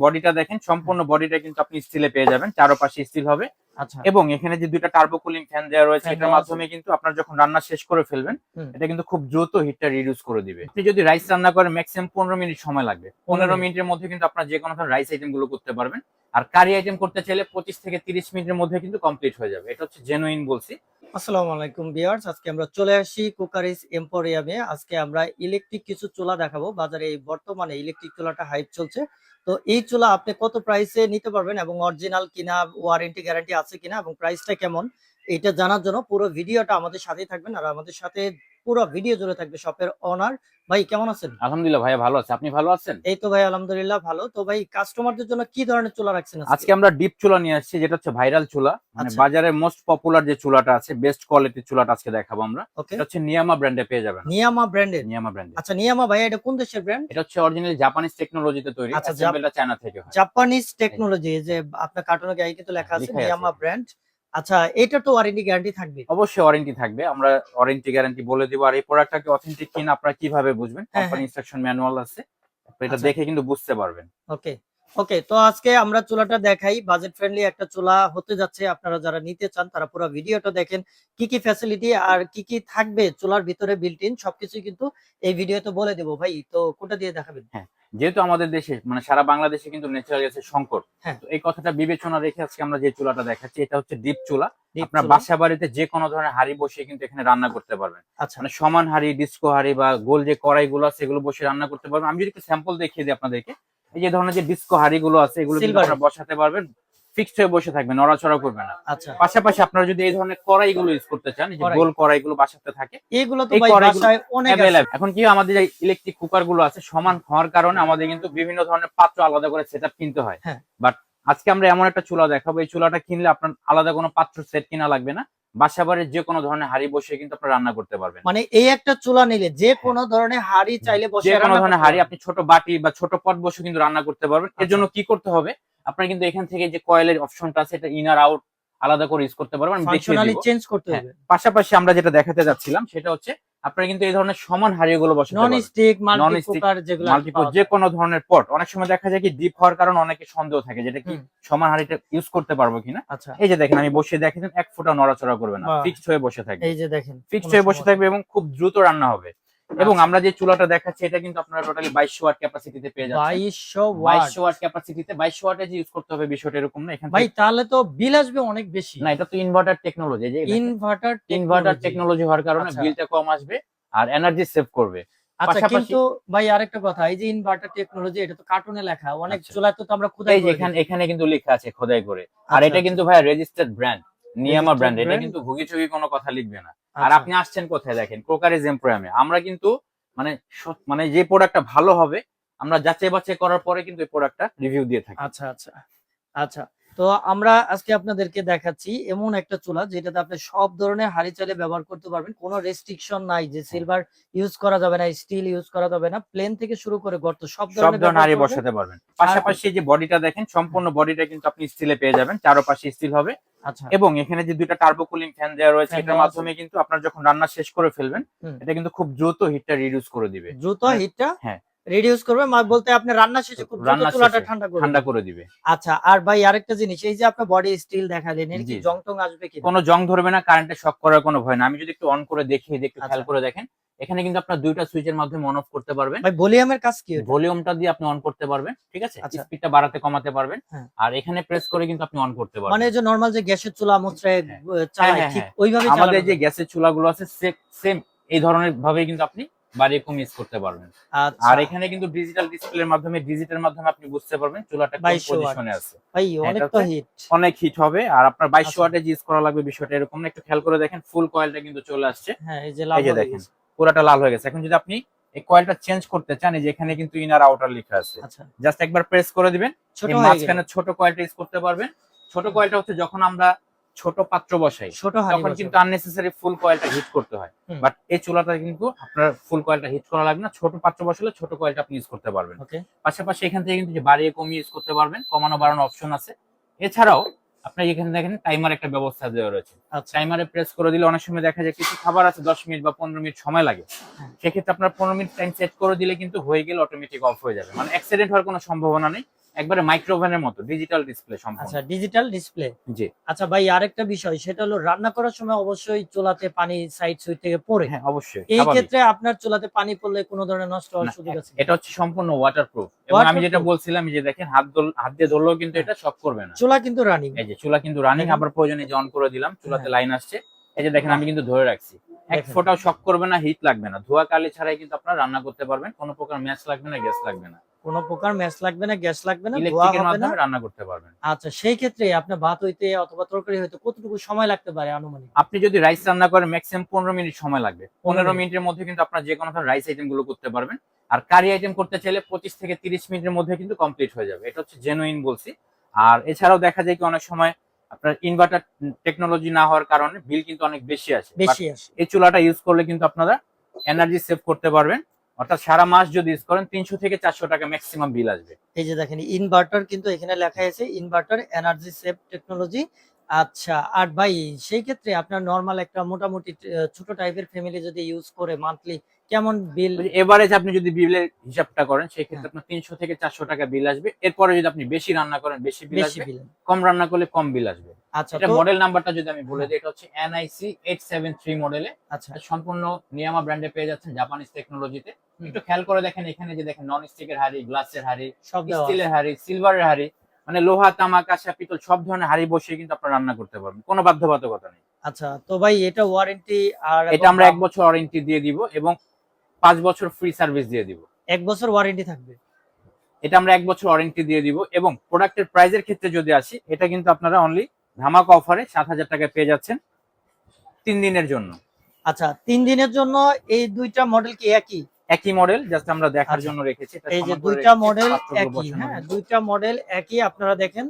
বডিটা দেখেন, সম্পূর্ণ বডিটা কিন্তু আপনি স্টিলে পেয়ে যাবেন, চারপাশে স্টিল হবে। আচ্ছা, এবং এখানে যে দুইটা টার্বো কুলিং ফ্যান দেওয়া রয়েছে, ফ্যান এটার দেওয়া মাধ্যমে কিন্তু আপনার যখন রান্না শেষ করে ফেলবেন, হুম। এটা কিন্তু খুব দ্রুত হিটটা রিডিউস করে দিবে। আপনি যদি রাইস রান্না করেন ম্যাক্সিমাম 15 মিনিট সময় লাগবে। 15 মিনিটের মধ্যে কিন্তু আপনার যে কোনো ধরনের রাইস আইটেম গুলো করতে পারবেন। আর কারি আইটেম করতে চাইলে 25 থেকে 30 মিনিটের মধ্যে কিন্তু কমপ্লিট হয়ে যাবে। এটা হচ্ছে জেনুইন বলছি। আসসালামু আলাইকুম ভিউয়ার্স, আজকে আমরা চলে আসি কুকারিজ এম্পোরিয়ামে। আজকে আমরা ইলেকট্রিক কিছু চুলা দেখাবো। বাজারে এই বর্তমানে ইলেকট্রিক চুলাটা হাইপ চলছে। তো এই চুলা আপনি কত প্রাইসে নিতে পারবেন এবং অরিজিনাল কিনা, ওয়ারেন্টি গ্যারান্টি আছে কিনা এবং প্রাইসটা কেমন, এটা জানার জন্য পুরো ভিডিওটা আমাদের সাথেই থাকবেন। আর আমাদের সাথে পুরো ভিডিও জুড়ে থাকবে শপের ওনার। ভাই কেমন আছেন? আলহামদুলিল্লাহ ভাইয়া, ভালো আছে। আপনি ভালো আছেন? এই তো ভাই আলহামদুলিল্লাহ ভালো। তো ভাই কাস্টমারদের জন্য কি ধরনের চুলা রাখছেন আজকে? আজকে আমরা ডিপ চুলা নিয়ে আসছি, যেটা হচ্ছে ভাইরাল চুলা, মানে আচ্ছা, বাজারে মোস্ট পপুলার যে চুলাটা আছে, বেস্ট কোয়ালিটির চুলাটা আজকে দেখাবো আমরা। ওকে। এটা হচ্ছে নিয়ামা ব্র্যান্ডে পেয়ে যাবেন। নিয়ামা ব্র্যান্ডের? নিয়ামা ব্র্যান্ডে। আচ্ছা, নিয়ামা ভাই এটা কোন দেশের ব্র্যান্ড? এটা হচ্ছে অরিজিনাল জাপানিজ টেকনোলজিতে তৈরি, আচ্ছা, অ্যাসেম্বলটা চায়না থেকে হয়। জাপানিজ এই যে, টেকনোলজি, যে আপনার কার্টুনের গায়ে কিন্তু লেখা আছে লেখাই আছে নিয়ামা এখানে। ব্র্যান্ড। আচ্ছা, এটা তো ওয়ারেন্টি গ্যারান্টি থাকবে? অবশ্যই ওয়ারেন্টি থাকবে, আমরা ওয়ারেন্টি গ্যারান্টি বলে দিব। আর এই প্রোডাক্টটা কি অথেন্টিক কিনা আপনারা কিভাবে বুঝবেন? হ্যাঁ, কোম্পানি হ্যাঁ। ইনস্ট্রাকশন ম্যানুয়াল আছে, তো এটা আচ্ছা, দেখে কিন্তু বুঝতে পারবেন। ওকে, ওকে। তো আজকে আমরা চুলাটা দেখাই, বাজেট ফ্রেন্ডলি একটা চুলা হতে যাচ্ছে। আপনারা যারা নিতে চান তারা পুরো ভিডিওটা দেখেন। কি কি ফ্যাসিলিটি আর কি কি থাকবে চুলার ভিতরে বিল্ট ইন সবকিছুই কিন্তু এই ভিডিওতে বলে দেব। ভাই তো কোনটা দিয়ে দেখাবেন? হ্যাঁ, যেহেতু আমাদের দেশে মানে সারা বাংলাদেশে কিন্তু ন্যাচারাল গ্যাসের সংকট, হ্যাঁ, তো এই কথাটা বিবেচনা রেখে আজকে আমরা যে চুলাটা দেখাচ্ছি, এটা হচ্ছে ডিপ চুলা। ডিপ আপনার চুলা। বাসা বাড়িতে যে কোনো ধরনের হাঁড়ি বসিয়ে কিন্তু এখানে রান্না করতে পারবেন। আচ্ছা, মানে সমান হাঁড়ি, ডিস্কো হাঁড়ি বা গোল যে কড়াইগুলো আছে, এগুলো বসে রান্না করতে পারবেন। আমি যদি একটু স্যাম্পল দেখিয়ে দিই আপনাদেরকে, এই যে ধরনের যে ডিস্কো হাঁড়িগুলো আছে, এগুলো কিন্তু সিলভারের? আপনারা বসাতে পারবেন, ফিক্সড হয়ে বসে থাকবে, নড়াচড়া করবে না। আচ্ছা, পাশাপাশি আপনারা যদি এই ধরনের কড়াইগুলো ইউজ করতে চান, এই যে কড়াই। গোল কড়াইগুলো বাসাতে থাকে, এগুলো তো এই ভাই কড়াইগুলো বাসায় অনেক আছে। অ্যাভেলেবল। এখন কি আমাদের যে ইলেকট্রিক কুকার গুলো আছে, সমান হওয়ার কারণে আমাদের কিন্তু বিভিন্ন ধরনের পাত্র আলাদা করে সেটআপ কিনতে হয়। হ্যাঁ, বাট আজকে আমরা এমন একটা চুলা দেখাবো, এই চুলাটা কিনলে আপনার আলাদা কোনো পাত্র সেট কিনা লাগবে না। বাসা বাড়ির যে কোনো ধরনের হাঁড়ি বসিয়ে কিন্তু আপনারা রান্না করতে পারবেন। মানে এই একটা চুলা নিলে যে হ্যাঁ, কোনো ধরনের হাঁড়ি চাইলে যে বসে কোনো রান্না ধরনের করতে হাঁড়ি, পারবেন। আপনি ছোট বাটি বা ছোট পট বসে কিন্তু রান্না করতে পারবেন। এর আচ্ছা, জন্য কি করতে হবে, আপনার কিন্তু এখান থেকে যে কয়েলের অপশনটা আছে, এটা ইনার আউট আলাদা করে ইউজ করতে পারবেন, আমি দেখিয়ে ফাংশনালি দিব। চেঞ্জ করতে হ্যাঁ, হবে। পাশাপাশি আমরা যেটা দেখাতে যাচ্ছিলাম সেটা হচ্ছে আপনারা কিন্তু এই ধরনের সমান হাঁড়িগুলো বসাতে নন পারবেন। স্টিক, নন মাল্টি স্টিক, কুকার যেগুলো আরকি মাল্টিপল পাওয়া যে যায়। কোনো ধরনের পট। অনেক সময় দেখা যায় কি ডিপ হওয়ার কারণে অনেকে সন্দেহ থাকে যেটা কি হুম, সমান হাঁড়িটা ইউজ করতে পারবো কিনা। আচ্ছা, এই যে দেখেন, আমি বসিয়ে দেখেন, এক ফোঁটা নড়াচড়া করবে না, বাহ! ফিক্সড হয়ে বসে থাকবে। এই যে দেখেন ফিক্সড কোন হয়ে বসে সমস্যা থাকবে এবং খুব দ্রুত রান্না হবে। এবং আচ্ছা, আমরা যে চুলাটা দেখাচ্ছি, এটা কিন্তু আপনারা টোটালি 2200 ওয়াট ক্যাপাসিটিতে পেয়ে যাচ্ছেন। 2200 ওয়াট। 2200 ওয়াট ক্যাপাসিটিতে 2200 ওয়াটে যে ইউজ করতে হবে বিষয়টা এরকম না। এখান ভাই থেকে তাহলে তো বিল আসবে অনেক বেশি। না, এটা তো ইনভার্টার টেকনোলজি। যে দেখেন, ইনভার্টার ইনভার্টার টেকনোলজি। টেকনোলজি হওয়ার কারণে আচ্ছা, বিলটা কম আসবে আর এনার্জি সেভ করবে। আচ্ছা, পাশাপাশি কিন্তু ভাই আরেকটা কথা, এই যে ইনভার্টার টেকনোলজি এটা তো কার্টুনে লেখা। অনেক আচ্ছা, চুলায় তো আমরা খোদাই এই যে করে এখানে দেখি। এখানে কিন্তু লেখা আছে খোদাই করে। আর আচ্ছা, এটা আচ্ছা, কিন্তু ভাই রেজিস্টার্ড ব্র্যান্ড, নিয়ামা রেজিস্টার্ড ব্র্যান্ড। এটা ব্র্যান্ড। কিন্তু ভুগি-চুগি কোনো কথা লিখবে না। আর আচ্ছা, আপনি আসছেন কোথায় দেখেন, ক্রোকারিজ এম্পোরিয়ামে। আমরা কিন্তু মানে মানে যে প্রোডাক্টটা ভালো হবে, আমরা যাচাই বাছাই করার পরে কিন্তু এই প্রোডাক্টটা রিভিউ দিয়ে থাকি। আচ্ছা, আচ্ছা, আচ্ছা। তো আমরা আজকে আপনাদেরকে দেখাচ্ছি এমন একটা চুলা যেটাতে আপনি সব ধরনের হাঁড়ি চাইলে ব্যবহার করতে পারবেন। কোনো রেস্ট্রিকশন নাই যে হ্যাঁ, সিলভার ইউজ করা যাবে না, স্টিল ইউজ করা যাবে না। প্লেন থেকে শুরু করে গর্ত সব সব ধরনের ধরনের ব্যবহার হাঁড়ি করবেন। বসাতে পারবেন। আর পাশাপাশি যে বডিটা দেখেন, সম্পূর্ণ বডিটা কিন্তু আপনি স্টিলে পেয়ে যাবেন, চারপাশে স্টিল হবে। আচ্ছা, এবং এখানে যে দুইটা টার্বো কুলিং ফ্যান দেওয়া রয়েছে, ফ্যান এটার দেওয়া আছে। মাধ্যমে কিন্তু আপনার যখন রান্না শেষ করে ফেলবেন, হুম, এটা কিন্তু খুব দ্রুত হিটটা রিডিউস করে দিবে। দ্রুত মানে হিটটা হ্যাঁ, রিডিউস করবে বলতে আপনি রান্না শেষে খুব দ্রুত রান্না চুলাটা শেষে ঠান্ডা করে ঠান্ডা দিবে। করে দিবে। আচ্ছা, আর ভাই আরেকটা জিনিস, এই যে আপনার বডি স্টিল দেখালেন, এর কি জি, জি। জং টং আসবে কিনা? কোনো জং ধরবে না, কারেন্টে শক করার কোনো ভয় না। আমি যদি একটু অন করে দেখিয়ে দিই, একটু আচ্ছা, খেয়াল করে দেখেন, এখানে কিন্তু আপনার দুইটা সুইচের মাধ্যমে অন অফ করতে পারবেন। ভাই ভলিউমের কাজ কি এটা? ভলিউমটা দিয়ে আপনি অন করতে পারবেন, ঠিক আছে? আচ্ছা, স্পিডটা বাড়াতে কমাতে পারবেন। হ্যাঁ। আর এখানে প্রেস করে কিন্তু আপনি অন করতে মানে পারবেন। যে নরমাল যে গ্যাসের চুলা মুচড়ে হ্যাঁ, হ্যাঁ, চালায় হ্যাঁ, ঠিক হ্যাঁ। ওইভাবেই আমাদের চালানো যে যাবে। গ্যাসের চুলাগুলো আছে সেম এই ধরনের ভাবেই কিন্তু আপনি বাড়িয়ে কম ইউজ করতে পারবেন। আর আচ্ছা, এখানে কিন্তু ডিজিটাল ডিসপ্লের মাধ্যমে, ডিজিটাল মাধ্যমে আপনি বুঝতে পারবেন চুলাটা কোন 2200 ওয়াট। পজিশনে আছে। ভাই হ্যাঁ, এটা অনেক তো হচ্ছে হিট। অনেক হিট হবে। আর আপনার 2200 আচ্ছা, ওয়াটে ইউজ করা লাগবে বিষয়টা এরকম না। একটু খেয়াল করে দেখেন, ফুল কয়েলটা কিন্তু চলে আসছে। হ্যাঁ, এই যে লাল এই যে হয়ে দেখেন, গেছে। পুরাটা লাল হয়ে গেছে। এখন যদি আপনি এই কয়েলটা চেঞ্জ করতে চান, এই যে এখানে কিন্তু ইনার আউটার লেখা আছে, আচ্ছা, জাস্ট একবার প্রেস করে দিবেন। ছোট এই হয়ে গেল। মাঝখানে ছোট কয়েলটা ইউজ করতে পারবেন। ছোট হুম, কয়েলটা হচ্ছে যখন আমরা ছোট পাত্র বসাই, ছোট হাঁড়ি তখন কিন্তু বসাবো। আননেসেসারি ফুল কয়েলটা হিট করতে হয়। হুম, বাট এই চুলাটা কিন্তু আপনার ফুল কয়েলটা হিট করা লাগবে না। ছোট পাত্র বসালে ছোট কয়েলটা আপনি ইউজ করতে পারবেন। ওকে। পাশাপাশি এখান থেকে কিন্তু যে বাড়িয়ে কমিয়ে ইউজ করতে পারবেন, কমানো বাড়ানো অপশন আছে। এছাড়াও আপনার এখানে দেখেন টাইমার একটা ব্যবস্থা দেওয়া রয়েছে। আচ্ছা, টাইমারে প্রেস করে দিলে অনেক সময় দেখা যায় কিছু খাবার আছে 10 মিনিট বা 15 মিনিট সময় লাগে। হ্যাঁ, সেক্ষেত্রে আপনার 15 মিনিট টাইম সেট করে দিলে কিন্তু হয়ে গেলে অটোমেটিক অফ হয়ে যাবে। মানে অ্যাক্সিডেন্ট হওয়ার কোনো সম্ভাবনা নেই। একবারে মাইক্রোওভেনের মতো ডিজিটাল ডিসপ্লে সম্পূর্ণ। আচ্ছা, ডিজিটাল ডিসপ্লে। জি আচ্ছা ভাই, আরেকটা বিষয় সেটা হলো রান্না করার সময় অবশ্যই চুলাতে পানি সাইড সুইচ থেকে পড়ে। হ্যাঁ, অবশ্যই এই স্বাভাবিক। ক্ষেত্রে আপনার চুলাতে পানি পড়লে কোনো ধরনের নষ্ট হওয়ার না, সুযোগ আছে এটা কিনা? হচ্ছে সম্পূর্ণ ওয়াটারপ্রুফ এবং আমি যেটা Waterproof? বলছিলাম এই যে দেখেন হাত দিয়ে ধরলেও কিন্তু হ্যাঁ। এটা শক করবে না। চুলা কিন্তু রানিং। এই যে চুলা কিন্তু রানিং, দেখেন। আবার প্রয়োজনে যে অন করে দিলাম চুলাতে হ্যাঁ। লাইন আসছে। এই যে দেখেন বাহ! আমি কিন্তু ধরে রাখছি। এক দেখেন। ফোঁটাও শক করবে না, হিট লাগবে না। ধোয়া কালি ছাড়াই কিন্তু আপনারা রান্না করতে পারবেন। কোনো প্রকার ম্যাচ লাগবে না, গ্যাস লাগবে না। কোনো প্রকার ম্যাচ লাগবে না, গ্যাস লাগবে না, ধোয়া ইলেকট্রিকের হবে না। মাধ্যমে রান্না করতে পারবেন। আচ্ছা, সেই ক্ষেত্রে আপনার ভাত হইতে অথবা তরকারি হইতে কতটুকু সময় লাগতে পারে আনুমানিক? আপনি যদি রাইস রান্না করেন ম্যাক্সিমাম 15 মিনিট সময় লাগবে। 15 মিনিট। মিনিটের মধ্যে কিন্তু আপনার যে কোনো ধরনের রাইস আইটেম গুলো করতে পারবেন। আর কারি আইটেম করতে চাইলে 25 থেকে 30 মিনিটের মধ্যে কিন্তু কমপ্লিট হয়ে যাবে। এটা হচ্ছে জেনুইন বলছি। আর এছাড়াও দেখা যায় কি অনেক সময় আপনার ইনভার্টার টেকনোলজি না হওয়ার কারণে বিল কিন্তু অনেক বেশি আসে। বাট বেশি আসে। এই চুলাটা ইউজ করলে কিন্তু আপনারা এনার্জি সেভ করতে পারবেন। অর্থাৎ সারা মাস যদি ইউজ করেন 300 থেকে 400 টাকা ম্যাক্সিমাম বিল আসবে। এই যে দেখেন ইনভার্টার কিন্তু এখানে লেখা আছে, ইনভার্টার এনার্জি সেভ টেকনোলজি। আচ্ছা, আর ভাই সেই ক্ষেত্রে আপনার নরমাল একটা মোটামুটি ছোট টাইপের ফ্যামিলি যদি ইউজ করে মান্থলি কেমন বিল? এভারেজ আপনি যদি বিলের হিসাবটা করেন সেক্ষেত্রে হ্যাঁ। আপনার 300 থেকে 400 টাকা বিল আসবে। এরপরে যদি আপনি বেশি রান্না করেন বেশি বিল বেশি আসবে, বিল। কম রান্না করলে কম বিল আসবে। আচ্ছা এটা তো মডেল নাম্বারটা যদি আমি বলে দিই, এটা হচ্ছে NIC 873 মডেলে। আচ্ছা। এটা সম্পূর্ণ নিয়ামা ব্র্যান্ডে পেয়ে যাচ্ছেন জাপানিজ টেকনোলজিতে। হুম। একটু খেয়াল করে দেখেন এখানে যে দেখেন নন স্টিকের হাঁড়ি, গ্লাসের হাঁড়ি, সব দেওয়া আছে। স্টিলের হাঁড়ি, সিলভারের হাঁড়ি, মানে লোহা, তামা, কাঁসা, পিতল সব ধরনের হাঁড়ি বসিয়ে কিন্তু আপনারা রান্না করতে পারবেন। কোনো বাধ্যবাধকতা নেই। আচ্ছা তো ভাই, এটা ওয়ারেন্টি আর এটা আমরা 1 বছর ওয়ারেন্টি দিয়ে দিব এবং 5 বছর ফ্রি সার্ভিস দিয়ে দিব। 1 বছর ওয়ারেন্টি থাকবে। এটা আমরা 1 বছর ওয়ারেন্টি দিয়ে দিব এবং প্রোডাক্টের প্রাইসের ক্ষেত্রে যদি আসি, এটা কিন্তু আপনারা অনলি ধামাকা অফারে ৭,০০০ টাকায় পেয়ে যাচ্ছেন ৩ দিনের জন্য। আচ্ছা, ৩ দিনের জন্য এই ২টা মডেল কি একই? একই মডেল, জাস্ট আমরা দেখার আচ্ছা। জন্য রেখেছি। এটা এই যে সমান করে ২টা রেখেছি মডেল পাত্রগুলো একই, বসানোর হ্যাঁ? জন্য। ২টা মডেল একই, আপনারা দেখেন।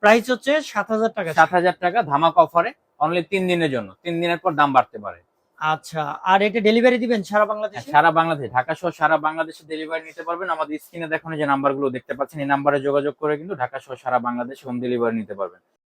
প্রাইস হচ্ছে ৭,০০০ টাকা। ৭,০০০ টাকা ধামাকা অফারে অনলি ৩ দিনের জন্য। ৩ দিনের পর দাম বাড়তে পারে। আচ্ছা, আর এটা ডেলিভারি দিবেন সারা হ্যাঁ, বাংলাদেশে? সারা বাংলাদেশ, ঢাকা সহ সারা বাংলাদেশে ডেলিভারি নিতে পারবেন। আমাদের স্ক্রিনে দেখানো যে নাম্বারগুলো দেখতে পাচ্ছেন এই নাম্বারে যোগাযোগ করে কিন্তু ঢাকা সহ সারা বাংলাদেশে হোম ডেলিভারি নিতে পারবেন।